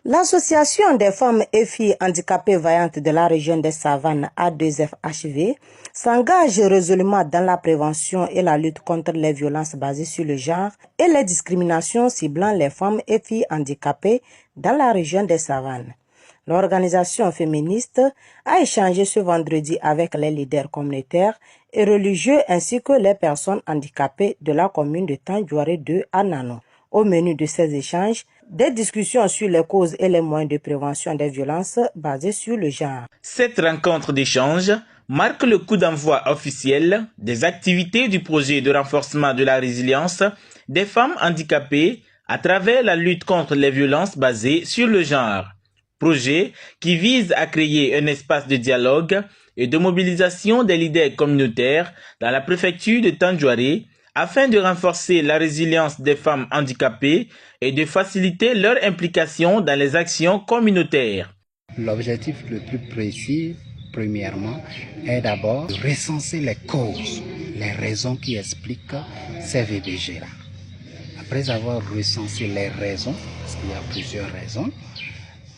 L'Association des femmes et filles handicapées vaillantes de la région des Savanes A2FHV s'engage résolument dans la prévention et la lutte contre les violences basées sur le genre et les discriminations ciblant les femmes et filles handicapées dans la région des Savanes. L'organisation féministe a échangé ce vendredi avec les leaders communautaires et religieux ainsi que les personnes handicapées de la commune de Tandjouaré 2 à Nano. Au menu de ces échanges, des discussions sur les causes et les moyens de prévention des violences basées sur le genre. Cette rencontre d'échange marque le coup d'envoi officiel des activités du projet de renforcement de la résilience des femmes handicapées à travers la lutte contre les violences basées sur le genre. Projet qui vise à créer un espace de dialogue et de mobilisation des leaders communautaires dans la préfecture de Tandjouaré afin de renforcer la résilience des femmes handicapées et de faciliter leur implication dans les actions communautaires. L'objectif le plus précis, premièrement, est d'abord de recenser les causes, les raisons qui expliquent ces VBG-là. Après avoir recensé les raisons, parce qu'il y a plusieurs raisons,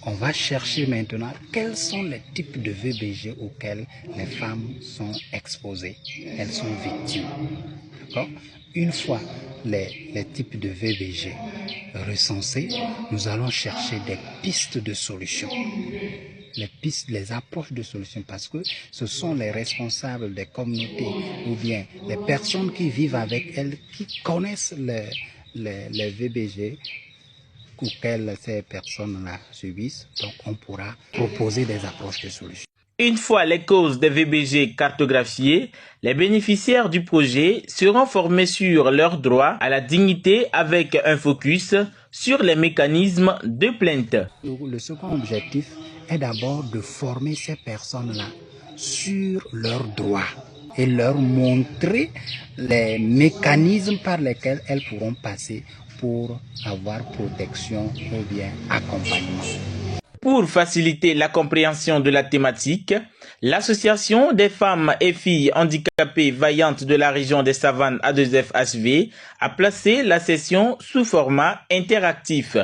on va chercher maintenant quels sont les types de VBG auxquels les femmes sont exposées, elles sont victimes. Une fois les types de VBG recensés, nous allons chercher des pistes de solutions. Les approches de solutions, parce que ce sont les responsables des communautés ou bien les personnes qui vivent avec elles qui connaissent les VBG auxquelles ces personnes-là subissent. Donc on pourra proposer des approches de solutions. Une fois les causes des VBG cartographiées, les bénéficiaires du projet seront formés sur leurs droits à la dignité avec un focus sur les mécanismes de plainte. Le second objectif est d'abord de former ces personnes-là sur leurs droits et leur montrer les mécanismes par lesquels elles pourront passer pour avoir protection ou bien accompagnement. Pour faciliter la compréhension de la thématique, l'Association des femmes et filles handicapées vaillantes de la région des Savanes A2FHV a placé la session sous format interactif.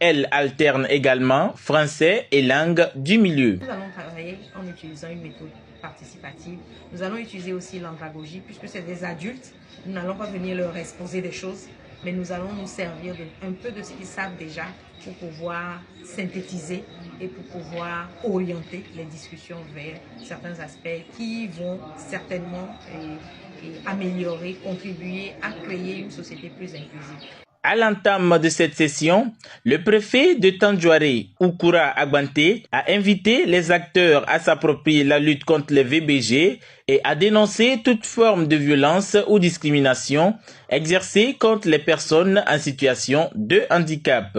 Elle alterne également français et langue du milieu. Nous allons travailler en utilisant une méthode participative. Nous allons utiliser aussi l'andragogie puisque c'est des adultes. Nous n'allons pas venir leur exposer des choses, mais nous allons nous servir un peu de ce qu'ils savent déjà pour pouvoir synthétiser et pour pouvoir orienter les discussions vers certains aspects qui vont certainement améliorer, contribuer à créer une société plus inclusive. À l'entame de cette session, le préfet de Tandjouaré, Oukoura Agbante, a invité les acteurs à s'approprier la lutte contre les VBG et à dénoncer toute forme de violence ou discrimination exercée contre les personnes en situation de handicap.